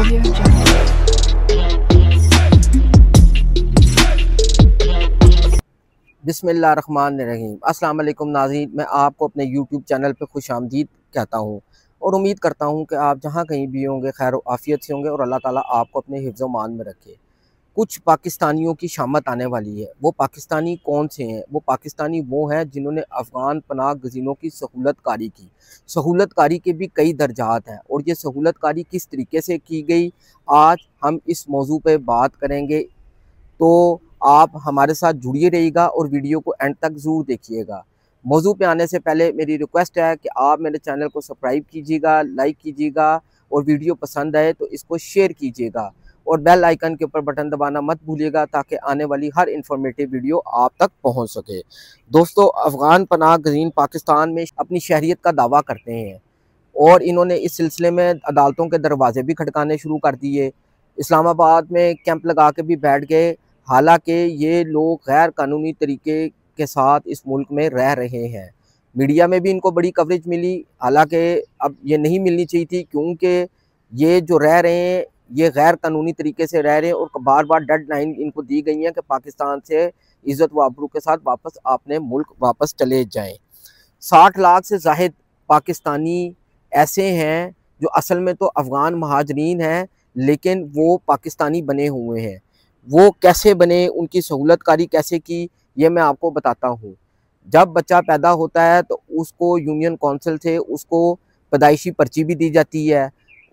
Audio Jungle. बिस्मिल्लाहिर्रहमानिर्रहीम। अस्सलाम वालेकुम नाज़रीन, मैं आपको अपने यूट्यूब चैनल पे खुशामदीद कहता हूँ और उम्मीद करता हूँ कि आप जहाँ कहीं भी होंगे खैर आफ़ियत से होंगे और अल्लाह ताला आपको अपने हिफ्ज़ मान में रखे। कुछ पाकिस्तानियों की शामत आने वाली है। वो पाकिस्तानी कौन से हैं? वो पाकिस्तानी वो हैं जिन्होंने अफ़गान पनाह गज़ीनों की सहूलत कारी की। सहूलत कारी के भी कई दर्जात हैं और ये सहूलत कारी किस तरीके से की गई, आज हम इस मौजू पे बात करेंगे। तो आप हमारे साथ जुड़िए रहिएगा और वीडियो को एंड तक ज़रूर देखिएगा। मौजू पे आने से पहले मेरी रिक्वेस्ट है कि आप मेरे चैनल को सब्सक्राइब कीजिएगा, लाइक कीजिएगा और वीडियो पसंद आए तो इसको शेयर कीजिएगा और बेल आइकन के ऊपर बटन दबाना मत भूलिएगा ताकि आने वाली हर इंफॉर्मेटिव वीडियो आप तक पहुंच सके। दोस्तों, अफ़गान पनाह गज़ीन पाकिस्तान में अपनी शहरियत का दावा करते हैं और इन्होंने इस सिलसिले में अदालतों के दरवाजे भी खटकाने शुरू कर दिए। इस्लामाबाद में कैंप लगा के भी बैठ गए। हालांकि ये लोग गैर कानूनी तरीके के साथ इस मुल्क में रह रहे हैं। मीडिया में भी इनको बड़ी कवरेज मिली, हालांकि अब ये नहीं मिलनी चाहिए थी क्योंकि ये जो रह रहे हैं ये गैर कानूनी तरीके से रह रहे हैं और बार बार डेडलाइन इनको दी गई है कि पाकिस्तान से इज़्ज़त व आबरू के साथ वापस अपने मुल्क वापस चले जाएं। 60 लाख से ज़ाहिद पाकिस्तानी ऐसे हैं जो असल में तो अफ़गान महाजरीन हैं लेकिन वो पाकिस्तानी बने हुए हैं। वो कैसे बने, उनकी सहूलत कारी कैसे की, ये मैं आपको बताता हूँ। जब बच्चा पैदा होता है तो उसको यूनियन काउंसिल से उसको पैदाइशी पर्ची भी दी जाती है,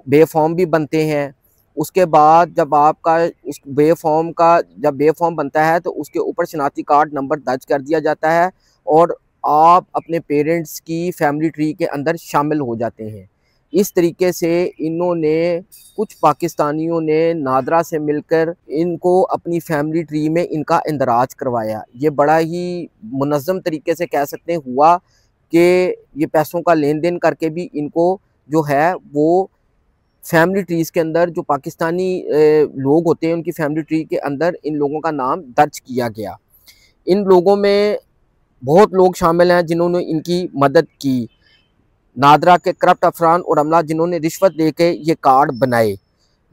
बे फॉर्म भी बनते हैं। उसके बाद जब आपका उस बे फॉर्म बनता है तो उसके ऊपर शनाख्ती कार्ड नंबर दर्ज कर दिया जाता है और आप अपने पेरेंट्स की फैमिली ट्री के अंदर शामिल हो जाते हैं। इस तरीके से इन्होंने कुछ पाकिस्तानियों ने नादरा से मिलकर इनको अपनी फैमिली ट्री में इनका इंदराज करवाया। ये बड़ा ही मुनज़्ज़म तरीके से कह सकते हैं हुआ कि ये पैसों का लेन देन करके भी इनको जो है वो फैमिली ट्रीज़ के अंदर जो पाकिस्तानी लोग होते हैं उनकी फैमिली ट्री के अंदर इन लोगों का नाम दर्ज किया गया। इन लोगों में बहुत लोग शामिल हैं जिन्होंने इनकी मदद की। नादरा के करप्ट अफरान और अमला जिन्होंने रिश्वत देके ये कार्ड बनाए,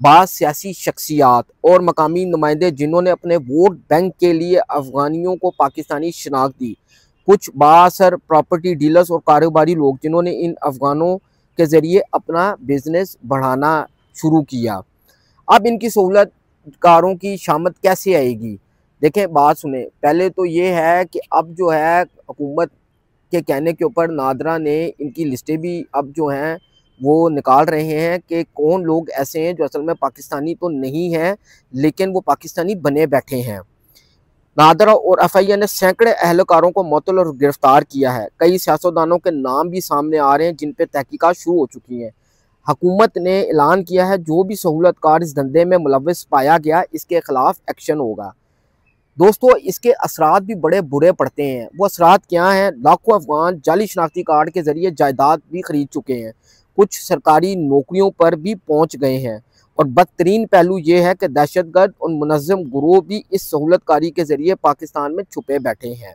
बाज़ सियासी शख्सियात और मकामी नुमाइंदे जिन्होंने अपने वोट बैंक के लिए अफ़गानियों को पाकिस्तानी शनाख्त दी, कुछ बाअसर प्रॉपर्टी डीलर्स और कारोबारी लोग जिन्होंने इन अफ़गानों के ज़रिए अपना बिज़नेस बढ़ाना शुरू किया। अब इनकी सहूलतकारों की शामत कैसे आएगी? देखें, बात सुने। पहले तो ये है कि अब जो है हुकूमत के कहने के ऊपर नादरा ने इनकी लिस्टें भी अब जो हैं वो निकाल रहे हैं कि कौन लोग ऐसे हैं जो असल में पाकिस्तानी तो नहीं हैं लेकिन वो पाकिस्तानी बने बैठे हैं। नादरा और एफआईए ने सैकड़े अहलकारों को मुअत्तल और गिरफ्तार किया है। कई सियासतदानों के नाम भी सामने आ रहे हैं जिन पर तहकीकात शुरू हो चुकी हैं। हुकूमत ने ऐलान किया है जो भी सहूलतकार इस धंधे में मुलव्वस पाया गया इसके खिलाफ एक्शन होगा। दोस्तों, इसके असरात भी बड़े बुरे पड़ते हैं। वो असरात क्या हैं? लाखों अफगान जाली शनाख्ती कार्ड के ज़रिए जायदाद भी खरीद चुके हैं, कुछ सरकारी नौकरियों पर भी पहुंच गए हैं और बदतरीन पहलू ये है कि दहशतगर्द और मुनज़्ज़म गिरोह भी इस सहूलतकारी के ज़रिए पाकिस्तान में छुपे बैठे हैं।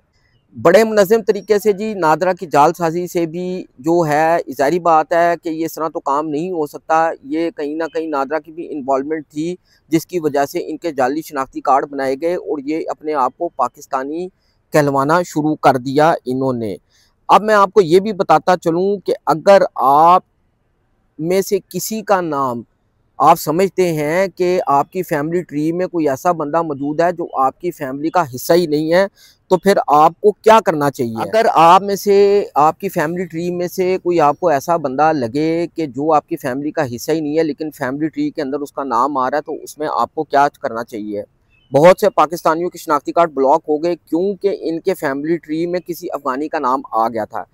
बड़े मुनज़्ज़म तरीके से जी नादरा की जालसाजी से भी जो है ज़ाहिर बात है कि ये इस तरह तो काम नहीं हो सकता। ये कहीं ना कहीं नादरा की भी इन्वॉल्वमेंट थी जिसकी वजह से इनके जाली शनाख्ती कार्ड बनाए गए और ये अपने आप को पाकिस्तानी कहलवाना शुरू कर दिया इन्होंने। अब मैं आपको ये भी बताता चलूँ कि अगर आप में से किसी का नाम आप समझते हैं कि आपकी फैमिली ट्री में कोई ऐसा बंदा मौजूद है जो आपकी फैमिली का हिस्सा ही नहीं है, तो फिर आपको क्या करना चाहिए? अगर आप में से आपकी फैमिली ट्री में से कोई आपको ऐसा बंदा लगे कि जो आपकी फैमिली का हिस्सा ही नहीं है लेकिन फैमिली ट्री के अंदर उसका नाम आ रहा है, तो उसमें आपको क्या करना चाहिए? बहुत से पाकिस्तानियों के शनाख्ती कार्ड ब्लॉक हो गए क्योंकि इनके फैमिली ट्री में किसी अफगानी का नाम आ गया था।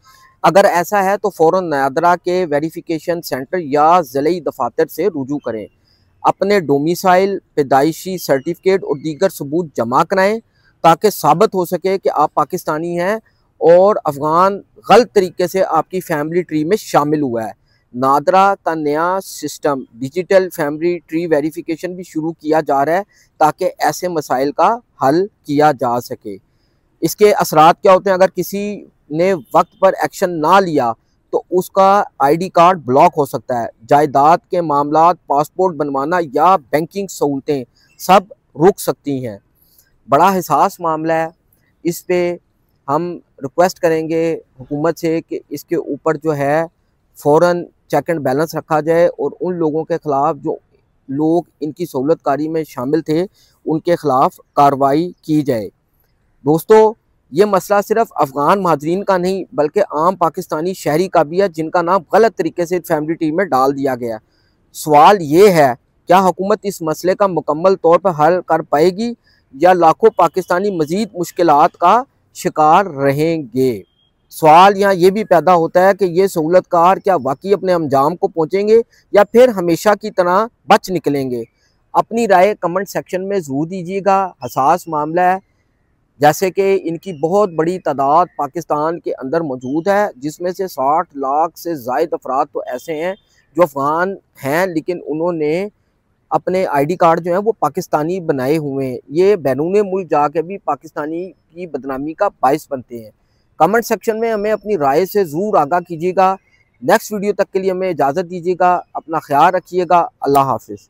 अगर ऐसा है तो फ़ौरन नादरा के वेरिफिकेशन सेंटर या ज़िले दफातर से रुजू करें, अपने डोमिसाइल, पैदाइशी सर्टिफिकेट और दीगर सबूत जमा कराएं ताकि साबित हो सके कि आप पाकिस्तानी हैं और अफ़गान गलत तरीके से आपकी फैमिली ट्री में शामिल हुआ है। नादरा का नया system digital family tree verification भी शुरू किया जा रहा है ताकि ऐसे मसाइल का हल किया जा सके। इसके असरात क्या होते हैं? अगर किसी ने वक्त पर एक्शन ना लिया तो उसका आईडी कार्ड ब्लॉक हो सकता है। जायदाद के मामलात, पासपोर्ट बनवाना या बैंकिंग सहूलतें सब रुक सकती हैं। बड़ा हिसास मामला है, इस पे हम रिक्वेस्ट करेंगे हुकूमत से कि इसके ऊपर जो है फ़ौरन चेक एंड बैलेंस रखा जाए और उन लोगों के ख़िलाफ़ जो लोग इनकी सहूलतकारी में शामिल थे उनके ख़िलाफ़ कार्रवाई की जाए। दोस्तों, ये मसला सिर्फ अफ़गान महाजरीन का नहीं बल्कि आम पाकिस्तानी शहरी का भी है जिनका नाम गलत तरीके से फैमिली ट्री में डाल दिया गया। सवाल ये है, क्या हुकूमत इस मसले का मुकम्मल तौर पर हल कर पाएगी या लाखों पाकिस्तानी मज़ीद मुश्किलात का शिकार रहेंगे? सवाल यहाँ ये भी पैदा होता है कि ये सहूलतकार क्या वाकई अपने अंजाम को पहुँचेंगे या फिर हमेशा की तरह बच निकलेंगे? अपनी राय कमेंट सेक्शन में ज़रूर दीजिएगा। हसास मामला है, जैसे कि इनकी बहुत बड़ी तादाद पाकिस्तान के अंदर मौजूद है, जिसमें से 60 लाख से ज़ायद अफराद तो ऐसे हैं जो अफ़गान हैं लेकिन उन्होंने अपने आईडी कार्ड जो है वो पाकिस्तानी बनाए हुए हैं। ये बैरून मुल्क जाके भी पाकिस्तानी की बदनामी का बाइस बनते हैं। कमेंट सेक्शन में हमें अपनी राय से ज़रूर आगाह कीजिएगा। नेक्स्ट वीडियो तक के लिए हमें इजाज़त दीजिएगा। अपना ख्याल रखिएगा। अल्लाह हाफ़िज़।